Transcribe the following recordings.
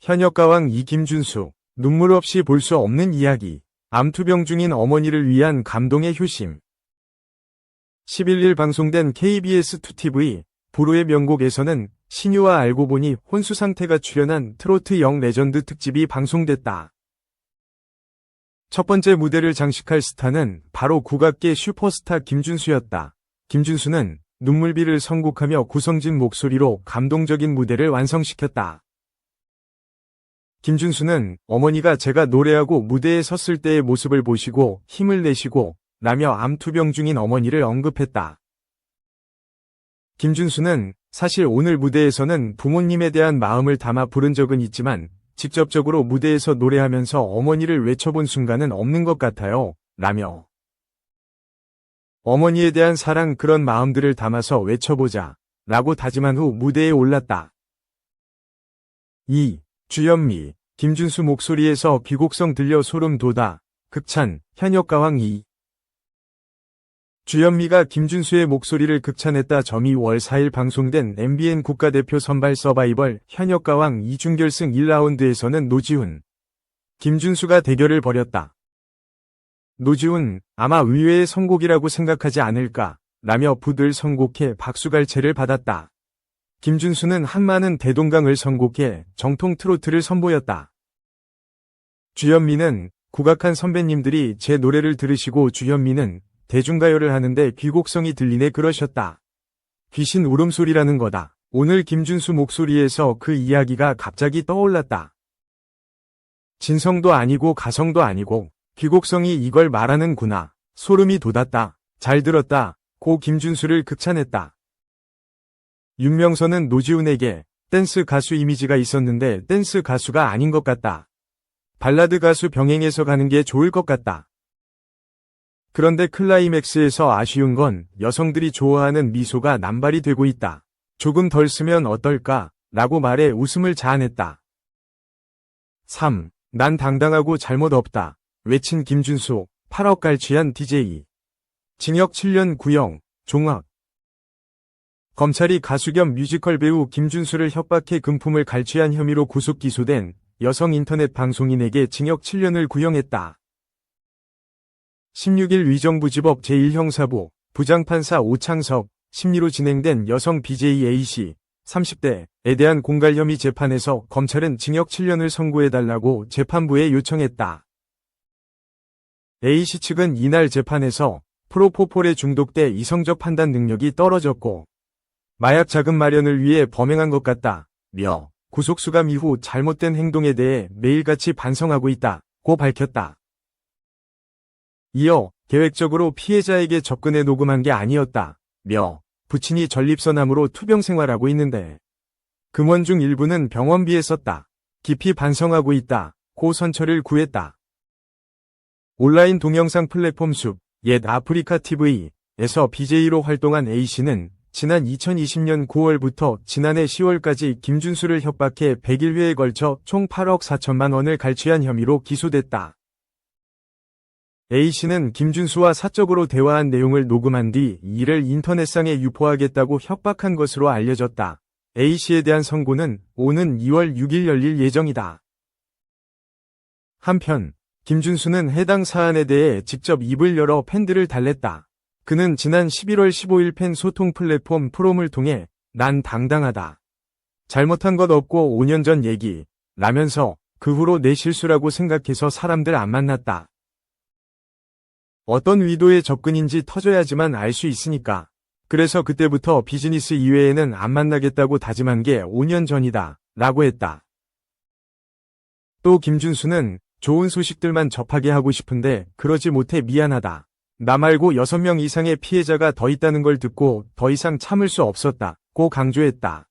현역가왕 김준수, 눈물 없이 볼 수 없는 이야기. 암투병 중인 어머니를 위한 감동의 효심. 11일 방송된 KBS 2TV 불후의 명곡에서는 신유와 알고 보니 혼수 상태가 출연한 트로트 영 레전드 특집이 방송됐다. 첫 번째 무대를 장식할 스타는 바로 국악계 슈퍼스타 김준수였다. 김준수는 눈물비를 선곡하며 구성진 목소리로 감동적인 무대를 완성시켰다. 김준수는 어머니가 제가 노래하고 무대에 섰을 때의 모습을 보시고 힘을 내시고 라며 암투병 중인 어머니를 언급했다. 김준수는 사실 오늘 무대에서는 부모님에 대한 마음을 담아 부른 적은 있지만 직접적으로 무대에서 노래하면서 어머니를 외쳐본 순간은 없는 것 같아요. 라며 어머니에 대한 사랑 그런 마음들을 담아서 외쳐보자 라고 다짐한 후 무대에 올랐다. 2. 주현미, 김준수 목소리에서 비곡성 들려 소름 돋아. 극찬, 현역가왕 2. 주현미가 김준수의 목소리를 극찬했다. 점이 월 4일 방송된 MBN 국가대표 선발 서바이벌 현역가왕 2준결승 1라운드에서는 노지훈, 김준수가 대결을 벌였다. 노지훈, 아마 의외의 선곡이라고 생각하지 않을까 라며 붓을 선곡해 박수갈채를 받았다. 김준수는 한마는 대동강을 선곡해 정통 트로트를 선보였다. 주현미는 국악한 선배님들이 제 노래를 들으시고 주현미는 대중가요를 하는데 귀곡성이 들리네 그러셨다. 귀신 울음소리라는 거다. 오늘 김준수 목소리에서 그 이야기가 갑자기 떠올랐다. 진성도 아니고 가성도 아니고 귀곡성이 이걸 말하는구나. 소름이 돋았다. 잘 들었다. 고 김준수를 극찬했다. 윤명선은 노지훈에게 댄스 가수 이미지가 있었는데 댄스 가수가 아닌 것 같다. 발라드 가수 병행해서 가는 게 좋을 것 같다. 그런데 클라이맥스에서 아쉬운 건 여성들이 좋아하는 미소가 남발이 되고 있다. 조금 덜 쓰면 어떨까? 라고 말해 웃음을 자아냈다. 3. 난 당당하고 잘못 없다. 외친 김준수, 8억 갈취한 DJ. 징역 7년 구형, 종합. 검찰이 가수 겸 뮤지컬 배우 김준수를 협박해 금품을 갈취한 혐의로 구속 기소된 여성 인터넷 방송인에게 징역 7년을 구형했다. 16일 위정부지법 제1형사부 부장판사 오창석 심리로 진행된 여성 BJ A씨 30대에 대한 공갈 혐의 재판에서 검찰은 징역 7년을 선고해달라고 재판부에 요청했다. A씨 측은 이날 재판에서 프로포폴에 중독돼 이성적 판단 능력이 떨어졌고 마약 자금 마련을 위해 범행한 것 같다며 구속수감 이후 잘못된 행동에 대해 매일같이 반성하고 있다고 밝혔다. 이어 계획적으로 피해자에게 접근해 녹음한 게 아니었다며 부친이 전립선암으로 투병 생활하고 있는데 금원 중 일부는 병원비에 썼다. 깊이 반성하고 있다고 선처를 구했다. 온라인 동영상 플랫폼 숲, 옛 아프리카 TV에서 BJ로 활동한 A씨는 지난 2020년 9월부터 지난해 10월까지 김준수를 협박해 100일회에 걸쳐 총 8억 4천만 원을 갈취한 혐의로 기소됐다. A씨는 김준수와 사적으로 대화한 내용을 녹음한 뒤 이를 인터넷상에 유포하겠다고 협박한 것으로 알려졌다. A씨에 대한 선고는 오는 2월 6일 열릴 예정이다. 한편 김준수는 해당 사안에 대해 직접 입을 열어 팬들을 달랬다. 그는 지난 11월 15일 팬 소통 플랫폼 프롬을 통해 난 당당하다. 잘못한 것 없고 5년 전 얘기 라면서 그 후로 내 실수라고 생각해서 사람들 안 만났다. 어떤 의도의 접근인지 터져야지만 알 수 있으니까. 그래서 그때부터 비즈니스 이외에는 안 만나겠다고 다짐한 게 5년 전이다 라고 했다. 또 김준수는 좋은 소식들만 접하게 하고 싶은데 그러지 못해 미안하다. 나 말고 6명 이상의 피해자가 더 있다는 걸 듣고 더 이상 참을 수 없었다고 강조했다.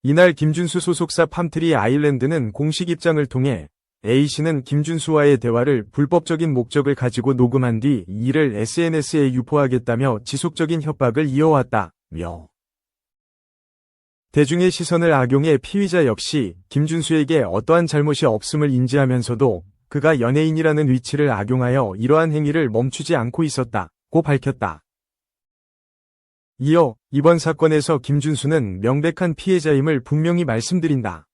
이날 김준수 소속사 팜트리 아일랜드는 공식 입장을 통해 A씨는 김준수와의 대화를 불법적인 목적을 가지고 녹음한 뒤 이를 SNS에 유포하겠다며 지속적인 협박을 이어왔다며 대중의 시선을 악용해 피의자 역시 김준수에게 어떠한 잘못이 없음을 인지하면서도 그가 연예인이라는 위치를 악용하여 이러한 행위를 멈추지 않고 있었다고 밝혔다. 이어 이번 사건에서 김준수는 명백한 피해자임을 분명히 말씀드린다.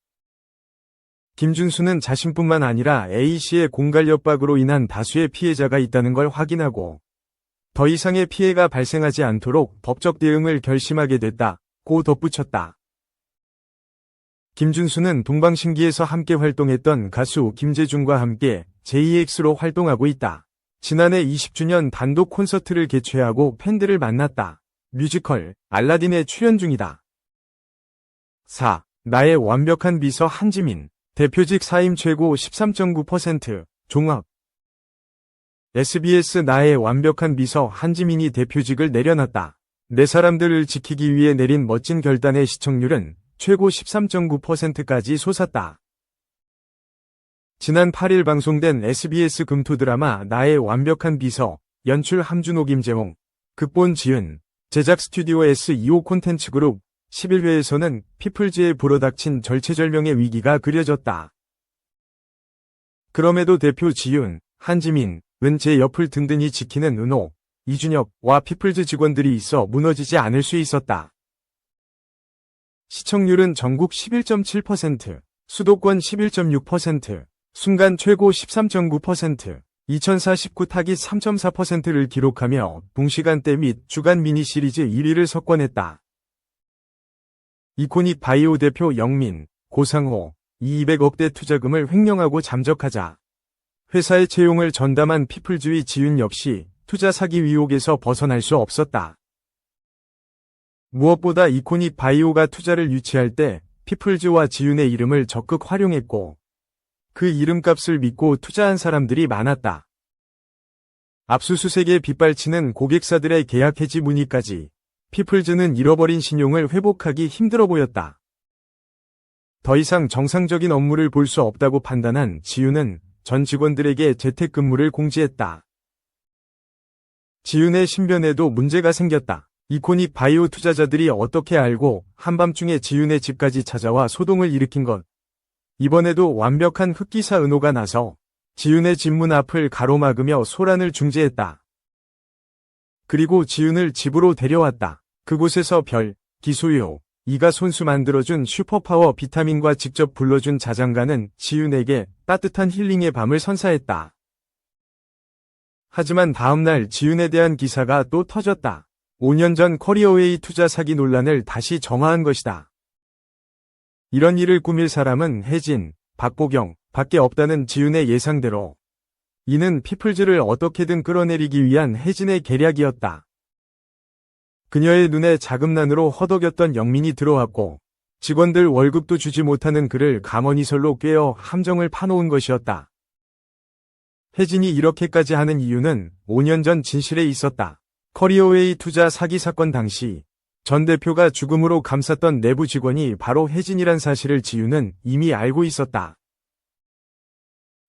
김준수는 자신뿐만 아니라 A씨의 공갈 협박으로 인한 다수의 피해자가 있다는 걸 확인하고 더 이상의 피해가 발생하지 않도록 법적 대응을 결심하게 됐다고 덧붙였다. 김준수는 동방신기에서 함께 활동했던 가수 김재중과 함께 JX로 활동하고 있다. 지난해 20주년 단독 콘서트를 개최하고 팬들을 만났다. 뮤지컬 알라딘에 출연 중이다. 4. 나의 완벽한 비서 한지민. 대표직 사임 최고 13.9%. 종합. SBS 나의 완벽한 비서 한지민이 대표직을 내려놨다. 네 사람들을 지키기 위해 내린 멋진 결단의 시청률은 최고 13.9%까지 솟았다. 지난 8일 방송된 SBS 금토 드라마 나의 완벽한 비서, 연출 함준호 김재홍, 극본 지은, 제작 스튜디오 S25 콘텐츠 그룹 11회에서는 피플즈에 불어닥친 절체절명의 위기가 그려졌다. 그럼에도 대표 지윤, 한지민, 은 제 옆을 든든히 지키는 은호, 이준혁과 피플즈 직원들이 있어 무너지지 않을 수 있었다. 시청률은 전국 11.7%, 수도권 11.6%, 순간 최고 13.9%, 2049 타깃 3.4%를 기록하며 동시간대 및 주간 미니 시리즈 1위를 석권했다. 이코닉 바이오 대표 영민, 고상호, 이 200억대 투자금을 횡령하고 잠적하자 회사의 채용을 전담한 피플즈의 지윤 역시 투자 사기 위혹에서 벗어날 수 없었다. 무엇보다 이코닉 바이오가 투자를 유치할 때 피플즈와 지윤의 이름을 적극 활용했고 그 이름값을 믿고 투자한 사람들이 많았다. 압수수색에 빗발치는 고객사들의 계약 해지 문의까지 피플즈는 잃어버린 신용을 회복하기 힘들어 보였다. 더 이상 정상적인 업무를 볼 수 없다고 판단한 지윤은 전 직원들에게 재택근무를 공지했다. 지윤의 신변에도 문제가 생겼다. 이코닉 바이오 투자자들이 어떻게 알고 한밤중에 지윤의 집까지 찾아와 소동을 일으킨 것. 이번에도 완벽한 흑기사 은호가 나서 지윤의 집 문 앞을 가로막으며 소란을 중재했다. 그리고 지윤을 집으로 데려왔다. 그곳에서 별, 기소요, 이가 손수 만들어준 슈퍼파워 비타민과 직접 불러준 자장가는 지윤에게 따뜻한 힐링의 밤을 선사했다. 하지만 다음날 지윤에 대한 기사가 또 터졌다. 5년 전 커리어웨이 투자 사기 논란을 다시 정화한 것이다. 이런 일을 꾸밀 사람은 혜진, 박보경 밖에 없다는 지윤의 예상대로 이는 피플즈를 어떻게든 끌어내리기 위한 혜진의 계략이었다. 그녀의 눈에 자금난으로 허덕였던 영민이 들어왔고 직원들 월급도 주지 못하는 그를 감언이설로 꿰어 함정을 파놓은 것이었다. 혜진이 이렇게까지 하는 이유는 5년 전 진실에 있었다. 커리어웨이 투자 사기 사건 당시 전 대표가 죽음으로 감쌌던 내부 직원이 바로 혜진이란 사실을 지윤은 이미 알고 있었다.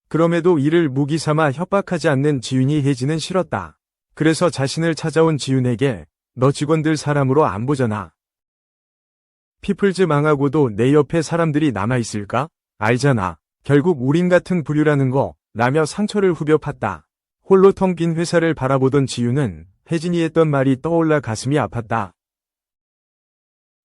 그럼에도 이를 무기 삼아 협박하지 않는 지윤이 혜진은 싫었다. 그래서 자신을 찾아온 지윤에게 너 직원들 사람으로 안 보잖아. 피플즈 망하고도 내 옆에 사람들이 남아있을까? 알잖아. 결국 우린 같은 부류라는 거 라며 상처를 후벼 팠다. 홀로 텅 빈 회사를 바라보던 지윤은 혜진이 했던 말이 떠올라 가슴이 아팠다.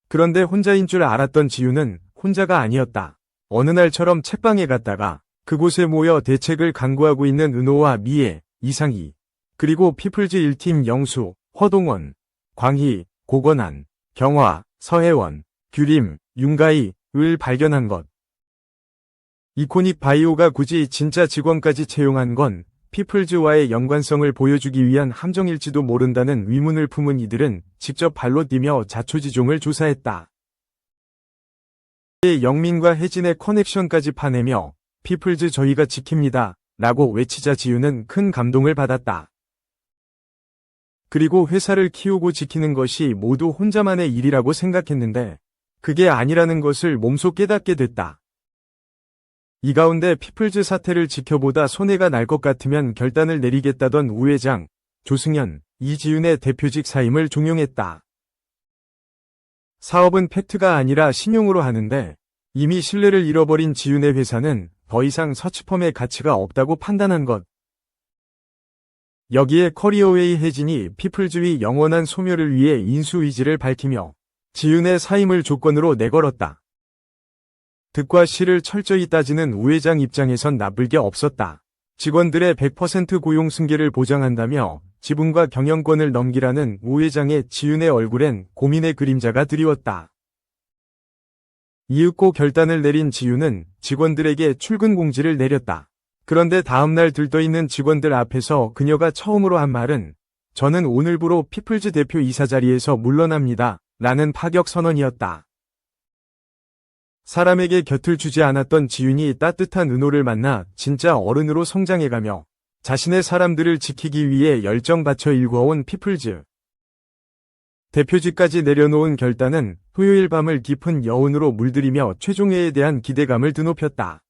그런데 혼자인 줄 알았던 지윤은 혼자가 아니었다. 어느 날처럼 책방에 갔다가 그곳에 모여 대책을 강구하고 있는 은호와 미애, 이상희, 그리고 피플즈 1팀 영수, 허동원, 광희, 고건한, 경화, 서혜원, 규림, 윤가희을 발견한 것. 이코닉 바이오가 굳이 진짜 직원까지 채용한 건 피플즈와의 연관성을 보여주기 위한 함정일지도 모른다는 의문을 품은 이들은 직접 발로 뛰며 자초지종을 조사했다. 영민과 혜진의 커넥션까지 파내며 피플즈 저희가 지킵니다 라고 외치자 지윤은 큰 감동을 받았다. 그리고 회사를 키우고 지키는 것이 모두 혼자만의 일이라고 생각했는데 그게 아니라는 것을 몸소 깨닫게 됐다. 이 가운데 피플즈 사태를 지켜보다 손해가 날 것 같으면 결단을 내리겠다던 우 회장, 조승연, 이지윤의 대표직 사임을 종용했다. 사업은 팩트가 아니라 신용으로 하는데 이미 신뢰를 잃어버린 지윤의 회사는 더 이상 서치펌의 가치가 없다고 판단한 것. 여기에 커리어웨이 혜진이 피플즈의 영원한 소멸을 위해 인수 의지를 밝히며 지윤의 사임을 조건으로 내걸었다. 득과 실을 철저히 따지는 우 회장 입장에선 나쁠 게 없었다. 직원들의 100% 고용 승계를 보장한다며 지분과 경영권을 넘기라는 우 회장의 지윤의 얼굴엔 고민의 그림자가 드리웠다. 이윽고 결단을 내린 지윤은 직원들에게 출근 공지를 내렸다. 그런데 다음날 들떠있는 직원들 앞에서 그녀가 처음으로 한 말은 저는 오늘부로 피플즈 대표 이사 자리에서 물러납니다. 라는 파격 선언이었다. 사람에게 곁을 주지 않았던 지윤이 따뜻한 은호를 만나 진짜 어른으로 성장해가며 자신의 사람들을 지키기 위해 열정 바쳐 일궈온 피플즈. 대표직까지 내려놓은 결단은 토요일 밤을 깊은 여운으로 물들이며 최종회에 대한 기대감을 드높였다.